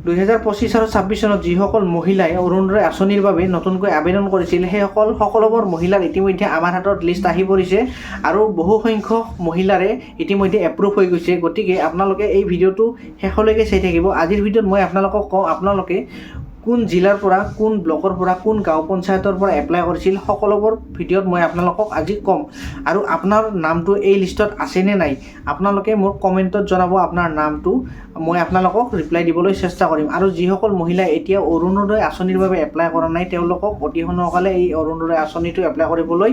2025 আৰু 26 চনত যিসকল মহিলাই অৰুণোদয় আঁচনিৰ বাবে নতুনকৈ আবেদন কৰিছিল সেই সকলোবোৰ মহিলাৰ ইতিমধ্যে আমাৰ হাতত লিষ্ট আহি পৰিছে আৰু বহু সংখ্যক মহিলাৰে ইতিমধ্যে এপ্ৰুভ হৈ গৈছে। গতিকে আপোনালোকে এই ভিডিঅ'টো শেষলৈকে চাই থাকিব। আজিৰ ভিডিঅ'ত মই আপোনালোকক কওঁ আপোনালোকে কোন জিলাৰ পৰা, কোন ব্লকৰ পৰা, কোন গাঁও পঞ্চায়তৰ পৰা এপ্লাই কৰিছিল সকলোবোৰ ভিডিঅ'ত মই আপোনালোকক আজি ক'ম। আৰু আপোনাৰ নামটো এই লিষ্টত আছেনে নাই আপোনালোকে মোক কমেণ্টত জনাব। আপোনাৰ নামটো মই আপোনালোকক ৰিপ্লাই দিবলৈ চেষ্টা কৰিম। আৰু যিসকল মহিলাই এতিয়া অৰুণোদয় আঁচনিৰ বাবে এপ্লাই কৰা নাই তেওঁলোকক অতি সোনকালে এই অৰুণোদয় আঁচনিটো এপ্লাই কৰিবলৈ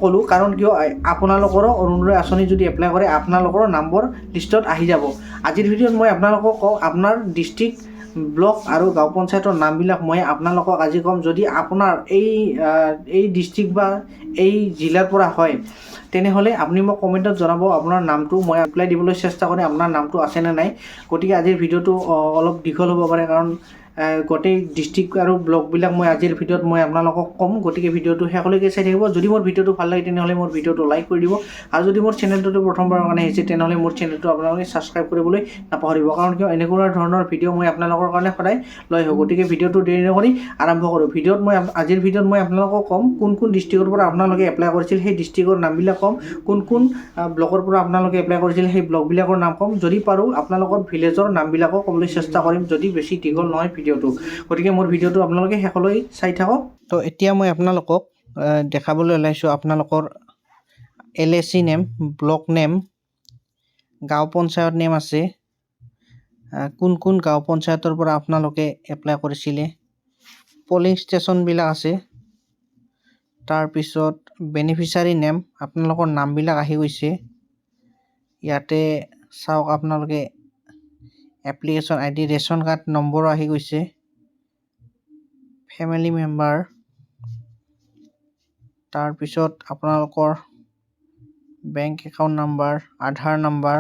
ক'লোঁ। কাৰণ কিয় আপোনালোকৰো অৰুণোদয় আঁচনি যদি এপ্লাই কৰে আপোনালোকৰ নাম্বাৰ লিষ্টত আহি যাব। আজিৰ ভিডিঅ'ত মই আপোনালোকক কওঁ আপোনাৰ ডিষ্ট্ৰিক্ট, ব্লক আৰু গাঁও পঞ্চায়তৰ নামবিলাক মই আপোনালোকক আজি ক'ম। যদি আপোনাৰ এই ডিষ্ট্ৰিক্ট বা এই জিলাৰ পৰা হয় তেনেহ'লে আপুনি মোক কমেণ্টত জনাব। আপোনাৰ নামটো মই এপ্লাই দিবলৈ চেষ্টা কৰিম আপোনাৰ নামটো আছেনে নাই। গতিকে আজিৰ ভিডিঅ'টো অলপ দীঘল হ'ব পাৰে কাৰণ গোটেই ডিষ্ট্ৰিক্ট আৰু ব্লকবিলাক মই আজিৰ ভিডিঅ'ত মই আপোনালোকক ক'ম। গতিকে ভিডিঅ'টো শেষলৈকে চাই থাকিব। যদি মোৰ ভিডিঅ'টো ভাল লাগে তেনেহ'লে মোৰ ভিডিঅ'টো লাইক কৰি দিব। আৰু যদি মোৰ চেনেলটো প্ৰথমবাৰৰ কাৰণে আহিছে তেনেহ'লে মোৰ চেনেলটো আপোনালোকে ছাবস্ক্ৰাইব কৰিবলৈ নাপাহৰিব। কাৰণ কিয় এনেকুৱা ধৰণৰ ভিডিঅ' মই আপোনালোকৰ কাৰণে সদায় লৈ আহোঁ। গতিকে ভিডিঅ'টো দেৰি নকৰি আৰম্ভ কৰোঁ। আজিৰ ভিডিঅ'ত মই আপোনালোকক ক'ম কোন কোন ডিষ্ট্ৰিক্টৰ পৰা আপোনালোকে এপ্লাই কৰিছিল সেই ডিষ্ট্ৰিক্টৰ নামবিলাক ক'ম। কোন কোন ব্লকৰ পৰা আপোনালোকে এপ্লাই কৰিছিল সেই ব্লকবিলাকৰ নাম ক'ম। যদি পাৰোঁ আপোনালোকৰ ভিলেজৰ নামবিলাকো ক'বলৈ চেষ্টা কৰিম যদি বেছি দীঘল নহয় ভিডিঅ'টো। গতিকে মোৰ ভিডিঅ'টো আপোনালোকে শেষলৈ চাই থাকক। তো এতিয়া মই আপোনালোকক দেখাবলৈ ওলাইছোঁ আপোনালোকৰ LAC নেম, ব্লক নেম, গাঁও পঞ্চায়ত নেম আছে, কোন কোন গাঁও পঞ্চায়তৰ পৰা আপোনালোকে এপ্লাই কৰিছিলে, পলিং ষ্টেচনবিলাক আছে, তাৰপিছত বেনিফিচাৰী নেম আপোনালোকৰ নামবিলাক আহি গৈছে। ইয়াতে চাওক আপোনালোকে এপ্লিকেশ্যন ID, ৰেচন কাৰ্ড নম্বৰো আহি গৈছে, ফেমিলি মেম্বাৰ, তাৰপিছত আপোনালোকৰ বেংক একাউণ্ট নাম্বাৰ, আধাৰ নাম্বাৰ,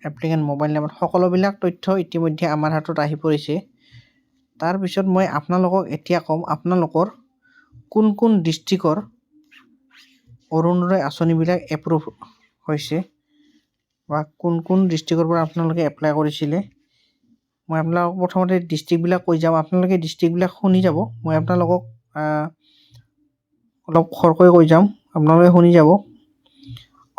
এপ্লিকেণ্ট মোবাইল নাম্বাৰ সকলোবিলাক তথ্য ইতিমধ্যে আমাৰ হাতত আহি পৰিছে। তাৰপিছত মই আপোনালোকক এতিয়া ক'ম আপোনালোকৰ কোন কোন ডিষ্ট্ৰিক্টৰ অৰুণোদয় আঁচনিবিলাক এপ্ৰুভ হৈছে বা কোন কোন ডিষ্ট্ৰিক্টৰ পৰা আপোনালোকে এপ্লাই কৰিছিলে। মই আপোনালোকক প্ৰথমতে ডিষ্ট্ৰিক্টবিলাক কৈ যাম, আপোনালোকে ডিষ্ট্ৰিক্টবিলাক শুনি যাব। মই আপোনালোকক অলপ খৰকৈ কৈ যাম, আপোনালোকে শুনি যাব।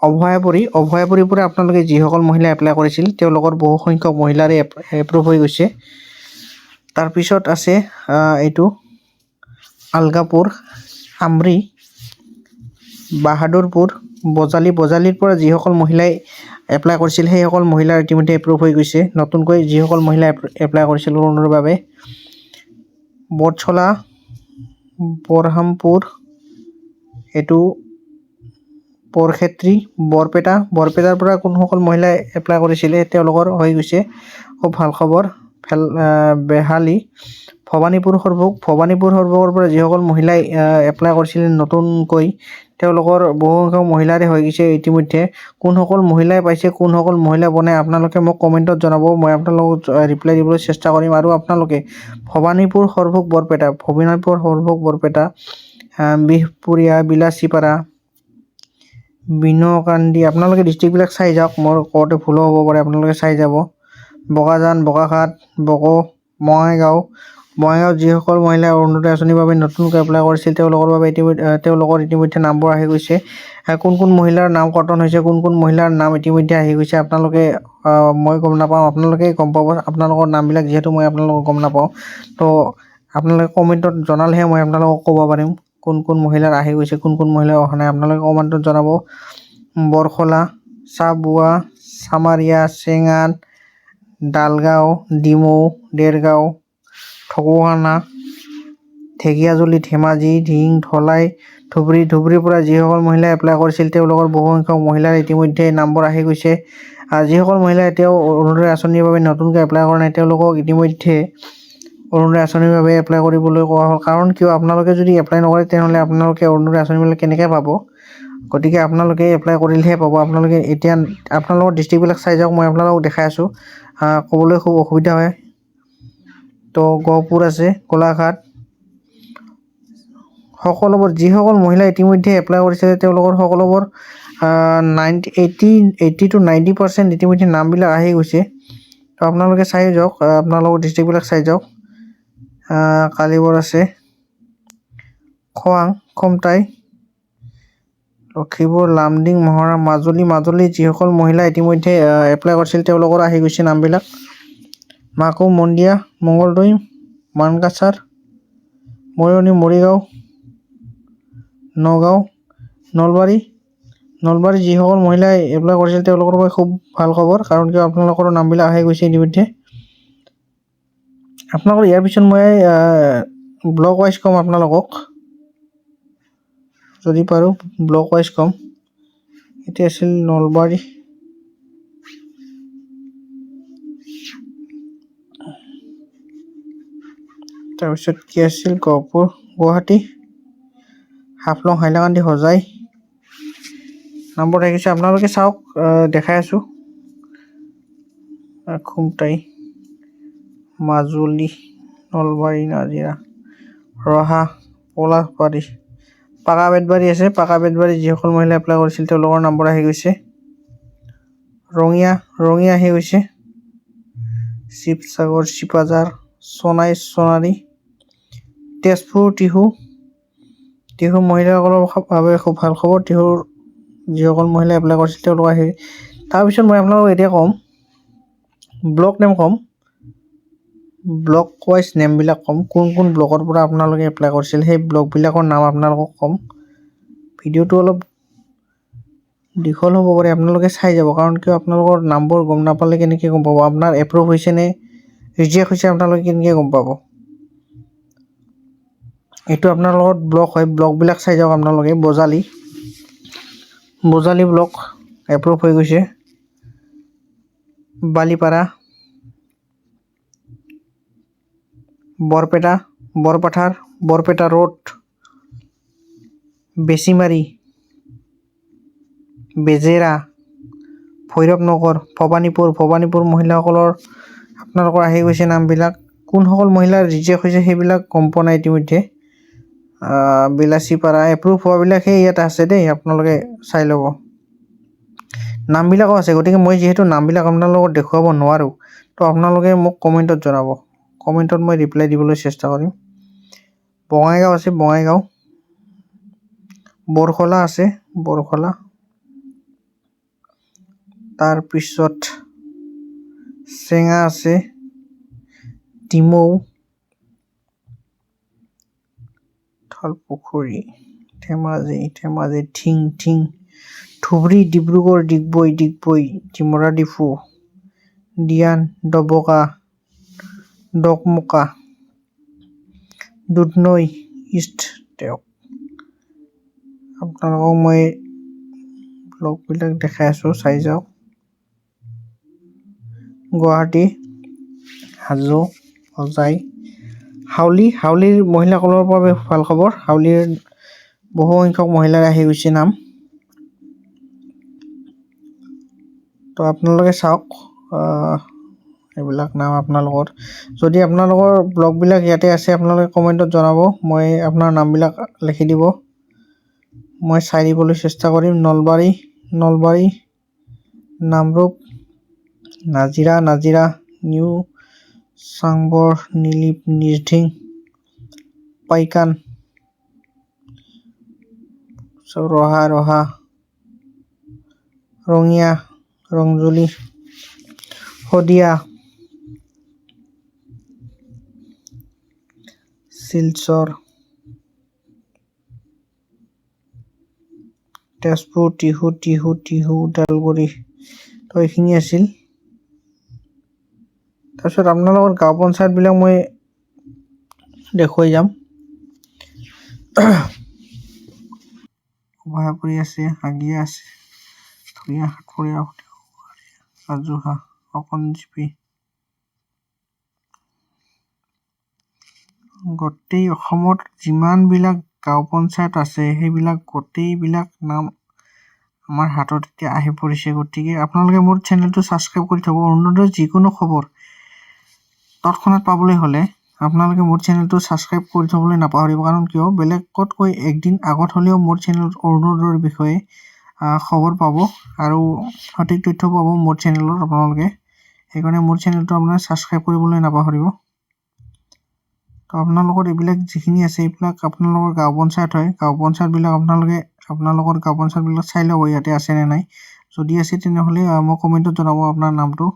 অভয়াপুৰীৰ পৰা আপোনালোকে যিসকল মহিলাই এপ্লাই কৰিছিল তেওঁলোকৰ বহু সংখ্যক মহিলাৰে এপ্ৰুভ হৈ গৈছে। তাৰপিছত আছে এইটো আলগাপুৰ, আমৰি, বাহাদুৰপুৰ, বজালিৰ পৰা যিসকল মহিলাই এপ্লাই কৰিছিল সেইসকল মহিলাৰ ইতিমধ্যে এপ্ৰুভ হৈ গৈছে। নতুনকৈ যিসকল মহিলাই এপ্লাই কৰিছিল অৰুণোদয়ৰ বাবে, বটচলা, বৰহামপুৰ, এইটো বৰক্ষেত্ৰী, বৰপেটাৰ পৰা কোনসকল মহিলাই এপ্লাই কৰিছিলে তেওঁলোকৰ হৈ গৈছে, খুব ভাল খবৰ। বেহালি, ভৱানীপুৰ সৰভোগৰ পৰা যিসকল মহিলাই এপ্লাই কৰিছিলে নতুনকৈ তেওঁলোকৰ বহু সংখ্যক মহিলাৰে হৈ গৈছে ইতিমধ্যে। কোনসকল মহিলাই পাইছে, কোনসকল মহিলাই বনাই আপোনালোকে মোক কমেণ্টত জনাব, মই আপোনালোকক ৰিপ্লাই দিবলৈ চেষ্টা কৰিম। আৰু আপোনালোকে ভৱানীপুৰ সৰভোগ বৰপেটা, বিহপুৰীয়া, বিলাচীপাৰা, বিনকান্দি আপোনালোকে ডিষ্ট্ৰিক্টবিলাক চাই যাওক, মোৰ কওঁতে ভুলো হ'ব পাৰে আপোনালোকে চাই যাব। বগাজান, বোকাখাত, বঙাইগাঁও যিসকল মহিলাই অৰুণোদয় আঁচনিৰ বাবে নতুনকৈ এপ্লাই কৰিছিল তেওঁলোকৰ ইতিমধ্যে নামবোৰ আহি গৈছে। কোন কোন মহিলাৰ নাম কৰ্তন হৈছে, কোন কোন মহিলাৰ নাম ইতিমধ্যে আহি গৈছে আপোনালোকে মই গম নাপাওঁ, আপোনালোকে গম পাব আপোনালোকৰ নামবিলাক, যিহেতু মই আপোনালোকক গম নাপাওঁ। তো আপোনালোকে কমেণ্টত জনালেহে মই আপোনালোকক ক'ব পাৰিম কোন কোন মহিলাৰ আহি গৈছে, কোন কোন মহিলাৰ অহা নাই, আপোনালোকে কমেণ্টত জনাব। বৰখলা, চাবুৱা, চামাৰীয়া, চেঙাত, ডালগাঁও, ডিমৌ, দেৰগাঁও, ঢকুৱাখানা, ঢেকীয়াজুলি, ধেমাজি, ধিং, ধলাই, ধুবুৰীৰ পৰা যিসকল মহিলাই এপ্লাই কৰিছিল তেওঁলোকৰ বহু সংখ্যক মহিলাৰ ইতিমধ্যে নামবোৰ আহি গৈছে। যিসকল মহিলাই এতিয়াও অৰুণোদয় আঁচনিৰ বাবে নতুনকৈ এপ্লাই কৰা নাই তেওঁলোকক ইতিমধ্যে অৰুণোদয় আঁচনিৰ বাবে এপ্লাই কৰিবলৈ কোৱা হ'ল। কাৰণ কিয় আপোনালোকে যদি এপ্লাই নকৰে তেনেহ'লে আপোনালোকে অৰুণোদয় আঁচনিবিলাক কেনেকৈ পাব। গতিকে আপোনালোকে এপ্লাই কৰিলেহে পাব। আপোনালোকে এতিয়া আপোনালোকৰ ডিষ্ট্ৰিক্টবিলাক চাই যাওক, মই আপোনালোকক দেখাই আছোঁ, ক'বলৈ খুব অসুবিধা হয়। তো গহপুৰ আছে, গোলাঘাট, সকলোবোৰ যিসকল মহিলাই ইতিমধ্যে এপ্লাই কৰিছে তেওঁলোকৰ সকলোবোৰ 80 to 90% ইতিমধ্যে নামবিলাক আহি গৈছে। তো আপোনালোকে চাই যাওক, আপোনালোকৰ ডিষ্ট্ৰিক্টবিলাক চাই যাওক। কালিবৰ আছে, খোৱাং, খমটাই, লখিমপুৰ, লামডিং, মহৰা, মাজুলী যিসকল মহিলা ইতিমধ্যে এপ্লাই কৰিছিল তেওঁলোকৰ আহি গৈছে নামবিলাক। মাকৌ, মন্দিয়া, মংগলদৈ, মানকাছাৰ, মৰিয়নি, মৰিগাঁও, নগাঁও, নলবাৰী যিসকল মহিলাই এপ্লাই কৰিছিল তেওঁলোকৰ বাবে খুব ভাল খবৰ, কাৰণ কিয় আপোনালোকৰ নামবিলাক আহি গৈছে ইতিমধ্যে। আপোনালোকৰ ইয়াৰ পিছত মই ব্লক ৱাইজ ক'ম আপোনালোকক, যদি পাৰোঁ ব্লক ৱাইজ ক'ম। এতিয়া আছিল নলবাৰী, তাৰপিছত কি আছিল গহপুৰ, গুৱাহাটী, হাফলং, হাইলাকান্দি, হোজাই নম্বৰ আহি গৈছে। আপোনালোকে চাওক, দেখাই আছোঁ। খুমটাই, মাজুলী, নলবাৰী, নাজিৰা, ৰহা, পলাশবাৰী, পাকা বেতবাৰী আছে। পাকা বেতবাৰী যিসকল মহিলাই এপ্লাই কৰিছিল তেওঁলোকৰ নম্বৰ আহি গৈছে। ৰঙিয়া আহি গৈছে। শিৱসাগৰ, চিপাঝাৰ, সোণাৰী, তেজপুৰ, টিহু মহিলাসকলৰ বাবে খুব ভাল খবৰ। টিহুৰ যিসকল মহিলাই এপ্লাই কৰিছিল তেওঁলোক আহি। তাৰপিছত মই আপোনালোকক এতিয়া ক'ম ব্লক নেম, ক'ম ব্লক ৱাইজ নেমবিলাক ক'ম, কোন ব্লকৰ পৰা আপোনালোকে এপ্লাই কৰিছিল সেই ব্লকবিলাকৰ নাম আপোনালোকক ক'ম। ভিডিঅ'টো অলপ দীঘল হ'ব পাৰে, আপোনালোকে চাই যাব, কাৰণ কিয় আপোনালোকৰ নামবোৰ গম নাপালে কেনেকৈ গম পাব আপোনাৰ এপ্ৰুভ হৈছে নে ৰিজেক্ট হৈছে, আপোনালোকে কেনেকৈ গম পাব। এইটো আপোনালোকৰ ব্লক হয়, ব্লকবিলাক চাই যাওক আপোনালোকে। বজালী ব্লক এপ্ৰুভ হৈ গৈছে। বালিপাৰা, বৰপেটা ৰোড, বেচিমাৰি, বেজেৰা, ভৈৰৱনগৰ, ভৱানীপুৰ মহিলাসকলৰ আপোনালোকৰ আহি গৈছে নামবিলাক। কোনসকল মহিলা ৰিজেক্ট হৈছে সেইবিলাক গম পোৱা নাই ইতিমধ্যে। বিলাচীপাৰা এপ্ৰুভ হোৱাবিলাকে ইয়াত আছে দেই, আপোনালোকে চাই ল'ব। নামবিলাকো আছে, গতিকে মই যিহেতু নামবিলাক আপোনালোকক দেখুৱাব নোৱাৰোঁ, তো আপোনালোকে মোক কমেণ্টত জনাব। কমেণ্টত মই ৰিপ্লাই দিবলৈ চেষ্টা কৰিম। বঙাইগাঁও আছে, বৰখলা আছে, তাৰপিছত চেঙা আছে, ডিমৌ, থালপুখুৰী, ধেমাজি, ধিং, ধুবুৰী, ডিব্ৰুগড়, ডিগবৈ, ডিমৰা ডিফু, দিয়ান, ডবকা, ডকমকা, দুধনৈ ইষ্ট। আপোনালোকক মই ব্লকবিলাক দেখাই আছোঁ, চাই যাওক। গুৱাহাটী, হাজো, হোজাই, হাউলিৰ মহিলাসকলৰ বাবে ভাল খবৰ। হাউলিৰ বহু সংখ্যক মহিলাৰ আহি গৈছে নাম। তো আপোনালোকে চাওক এইবিলাক নাম আপোনালোকৰ। যদি আপোনালোকৰ ব্লগবিলাক ইয়াতে আছে আপোনালোকে কমেণ্টত জনাব, মই আপোনাৰ নামবিলাক লিখি দিব, মই চাই দিবলৈ চেষ্টা কৰিম। নলবাৰী, নামৰূপ, নাজিৰা, নিউ চাংবৰ, নিলিপ, নিৰ্ধিং, পাইকান, ৰহা, ৰঙিয়া, ৰংজুলি, শদিয়া, শিলচৰ, তেজপুৰ, টিহু, ওদালগুৰি। তো এইখিনি আছিল। তাৰপিছত আপোনালোকৰ গাঁও পঞ্চায়তবিলাক মই দেখুৱাই যাম। অভয়াপুৰী আছে, হাগিয়া আছে, ধুনীয়া, সাতখৰীয়া, ৰাজুহা, অকণজিপি। গোটেই অসমত যিমানবিলাক গাঁও পঞ্চায়ত আছে সেইবিলাক গোটেইবিলাক নাম আমাৰ হাতত এতিয়া আহি পৰিছে। গতিকে আপোনালোকে মোৰ চেনেলটো ছাবস্ক্ৰাইব কৰি থ'ব। অৰুণোদয়ৰ যিকোনো খবৰ তৎক্ষণাত পাবলৈ হ'লে আপোনালোকে মোৰ চেনেলটো ছাবস্ক্ৰাইব কৰি থ'বলৈ নাপাহৰিব, কাৰণ কিয় বেলেগতকৈ একদিন আগত হ'লেও মোৰ চেনেলত অৰুণোদয়ৰ বিষয়ে খবৰ পাব আৰু সঠিক তথ্য পাব মোৰ চেনেলত আপোনালোকে। সেইকাৰণে মোৰ চেনেলটো আপোনালোকে ছাবস্ক্ৰাইব কৰিবলৈ নাপাহৰিব। তো আপোনালোকৰ এইবিলাক যিখিনি আছে এইবিলাক আপোনালোকৰ গাঁও পঞ্চায়ত হয়। গাঁও পঞ্চায়তবিলাক আপোনালোকৰ গাঁও পঞ্চায়তবিলাক চাই ল'ব ইয়াতে আছেনে নাই। যদি আছে তেনেহ'লে মোক কমেণ্টত জনাব আপোনাৰ নামটো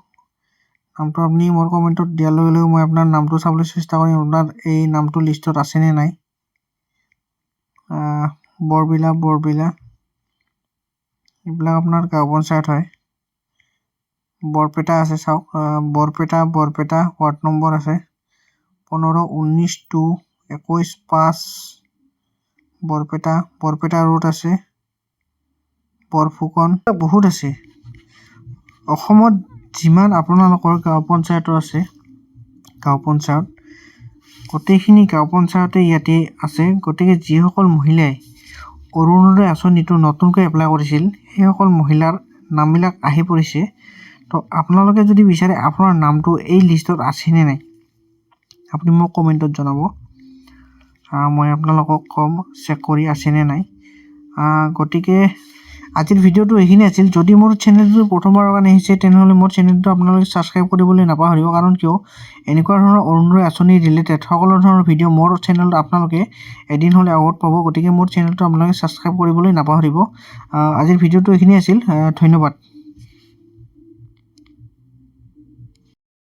আপুনি মোৰ কমেণ্টত দিয়াৰ লগে লগে মই আপোনাৰ নামটো চাবলৈ চেষ্টা কৰিম আপোনাৰ এই নামটো লিষ্টত আছেনে নাই। বৰবিলা এইবিলাক আপোনাৰ গাঁও পঞ্চায়ত হয়। বৰপেটা আছে চাওক, বৰপেটা ৱাৰ্ড নম্বৰ আছে 15, 19, 2, 21, 5 বৰপেটা ৰোড আছে, বৰফুকন বহুত আছে। অসমত যিমান আপোনালোকৰ গাঁও পঞ্চায়ত আছে, গাঁও পঞ্চায়ত গোটেইখিনি গাঁও পঞ্চায়তে ইয়াতে আছে। গতিকে যিসকল মহিলাই অৰুণোদয় আঁচনিটো নতুনকৈ এপ্লাই কৰিছিল সেইসকল মহিলাৰ নামবিলাক আহি পৰিছে। তো আপোনালোকে যদি বিচাৰে আপোনাৰ নামটো এই লিষ্টত আছেনে নাই আপুনি মোক কমেণ্টত জনাব। মই আপোনালোকক ক'ম চেক কৰি আছেনে নাই। গতিকে আজিৰ ভিডিঅ'টো এইখিনি আছিল। যদি মোৰ চেনেলটো প্ৰথমবাৰৰ কাৰণে আহিছে তেনেহ'লে মোৰ চেনেলটো আপোনালোকে ছাবস্ক্ৰাইব কৰিবলৈ নাপাহৰিব। কাৰণ কিয় এনেকুৱা ধৰণৰ অৰুণোদয় আঁচনি ৰিলেটেড সকলো ধৰণৰ ভিডিঅ' মোৰ চেনেলত আপোনালোকে এদিন হ'লে আগত পাব। গতিকে মোৰ চেনেলটো আপোনালোকে ছাবস্ক্ৰাইব কৰিবলৈ নাপাহৰিব। আজিৰ ভিডিঅ'টো এইখিনি আছিল। ধন্যবাদ।